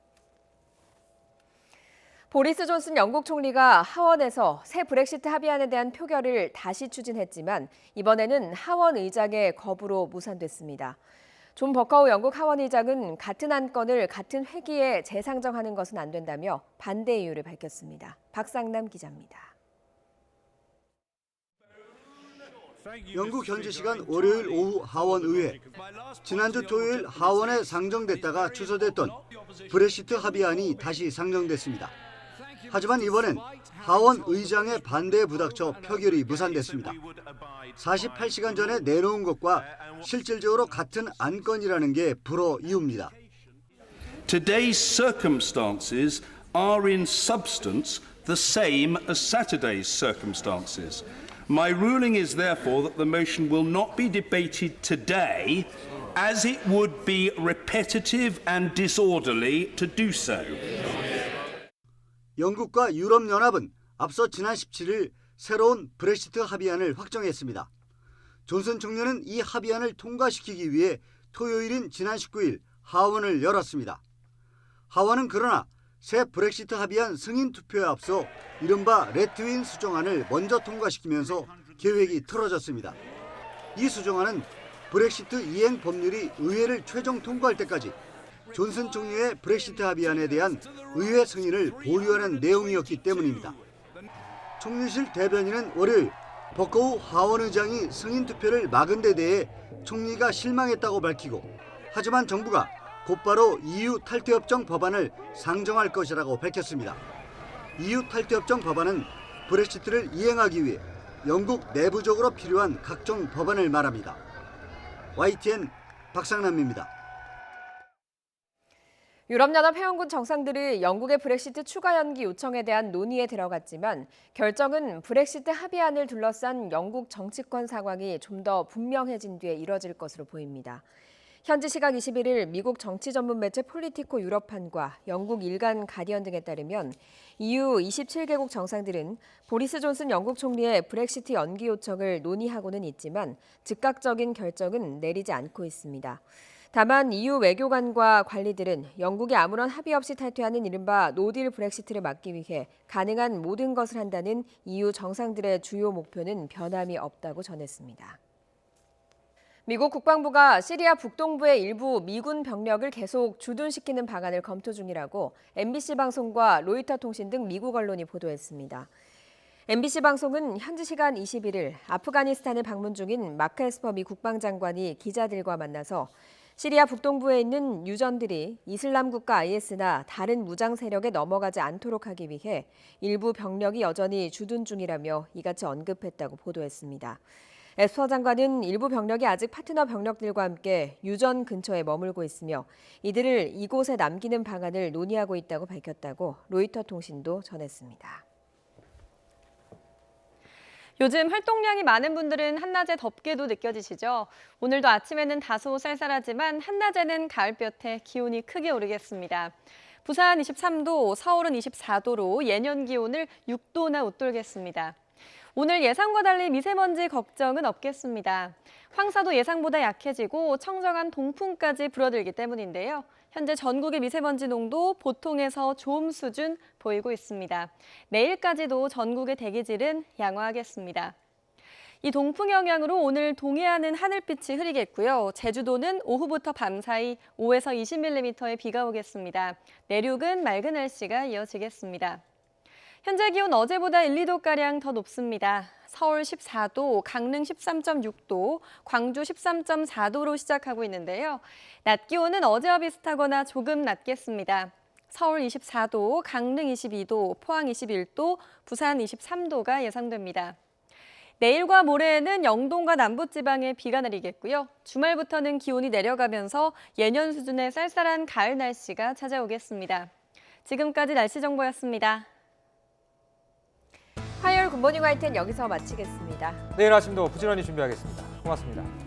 보리스 존슨 영국 총리가 하원에서 새 브렉시트 합의안에 대한 표결을 다시 추진했지만 이번에는 하원 의장의 거부로 무산됐습니다. 존 버커우 영국 하원 의장은 같은 안건을 같은 회기에 재상정하는 것은 안 된다며 반대 이유를 밝혔습니다. 박상남 기자입니다. 영국 현지 시간 월요일 오후 하원 의회. 지난주 토요일 하원에 상정됐다가 취소됐던 브렉시트 합의안이 다시 상정됐습니다. 하지만 이번엔 하원 의장의 반대에 부닥쳐 표결이 무산됐습니다. 48시간 전에 내놓은 것과 실질적으로 같은 안건이라는 게 불어 이유입니다. Today's circumstances are in substance the same as Saturday's circumstances. My ruling is therefore that the motion will not be debated today, as it would be repetitive and disorderly to do so. 영국과 유럽연합은 앞서 지난 17일 새로운 브렉시트 합의안을 확정했습니다. 존슨 총리는 이 합의안을 통과시키기 위해 토요일인 지난 19일 하원을 열었습니다. 하원은 그러나 새 브렉시트 합의안 승인 투표에 앞서 이른바 레트윈 수정안을 먼저 통과시키면서 계획이 틀어졌습니다. 이 수정안은 브렉시트 이행 법률이 의회를 최종 통과할 때까지 존슨 총리의 브렉시트 합의안에 대한 의회 승인을 보류하는 내용이었기 때문입니다. 총리실 대변인은 월요일 버커우 하원 의장이 승인 투표를 막은 데 대해 총리가 실망했다고 밝히고 하지만 정부가 곧바로 EU 탈퇴협정 법안을 상정할 것이라고 밝혔습니다. EU 탈퇴협정 법안은 브렉시트를 이행하기 위해 영국 내부적으로 필요한 각종 법안을 말합니다. YTN 박상남입니다. 유럽연합 회원국 정상들이 영국의 브렉시트 추가 연기 요청에 대한 논의에 들어갔지만 결정은 브렉시트 합의안을 둘러싼 영국 정치권 상황이 좀 더 분명해진 뒤에 이뤄질 것으로 보입니다. 현지 시각 21일 미국 정치 전문 매체 폴리티코 유럽판과 영국 일간 가디언 등에 따르면 EU 27개국 정상들은 보리스 존슨 영국 총리의 브렉시트 연기 요청을 논의하고는 있지만 즉각적인 결정은 내리지 않고 있습니다. 다만 EU 외교관과 관리들은 영국이 아무런 합의 없이 탈퇴하는 이른바 노딜 브렉시트를 막기 위해 가능한 모든 것을 한다는 EU 정상들의 주요 목표는 변함이 없다고 전했습니다. 미국 국방부가 시리아 북동부의 일부 미군 병력을 계속 주둔시키는 방안을 검토 중이라고 MBC 방송과 로이터 통신 등 미국 언론이 보도했습니다. MBC 방송은 현지 시간 21일 아프가니스탄을 방문 중인 마크 에스퍼 미 국방장관이 기자들과 만나서 시리아 북동부에 있는 유전들이 이슬람 국가 IS나 다른 무장 세력에 넘어가지 않도록 하기 위해 일부 병력이 여전히 주둔 중이라며 이같이 언급했다고 보도했습니다. 에스퍼 장관은 일부 병력이 아직 파트너 병력들과 함께 유전 근처에 머물고 있으며 이들을 이곳에 남기는 방안을 논의하고 있다고 밝혔다고 로이터 통신도 전했습니다. 요즘 활동량이 많은 분들은 한낮에 덥게도 느껴지시죠? 오늘도 아침에는 다소 쌀쌀하지만 한낮에는 가을볕에 기온이 크게 오르겠습니다. 부산 23도, 서울은 24도로 예년 기온을 6도나 웃돌겠습니다. 오늘 예상과 달리 미세먼지 걱정은 없겠습니다. 황사도 예상보다 약해지고 청정한 동풍까지 불어들기 때문인데요. 현재 전국의 미세먼지 농도 보통에서 좋음 수준 보이고 있습니다. 내일까지도 전국의 대기질은 양호하겠습니다. 이 동풍 영향으로 오늘 동해안은 하늘빛이 흐리겠고요. 제주도는 오후부터 밤 사이 5에서 20mm의 비가 오겠습니다. 내륙은 맑은 날씨가 이어지겠습니다. 현재 기온 어제보다 1, 2도가량 더 높습니다. 서울 14도, 강릉 13.6도, 광주 13.4도로 시작하고 있는데요. 낮 기온은 어제와 비슷하거나 조금 낮겠습니다. 서울 24도, 강릉 22도, 포항 21도, 부산 23도가 예상됩니다. 내일과 모레에는 영동과 남부지방에 비가 내리겠고요. 주말부터는 기온이 내려가면서 예년 수준의 쌀쌀한 가을 날씨가 찾아오겠습니다. 지금까지 날씨 정보였습니다. 화요일 굿모닝 화이트는 여기서 마치겠습니다. 내일 아침도 부지런히 준비하겠습니다. 고맙습니다.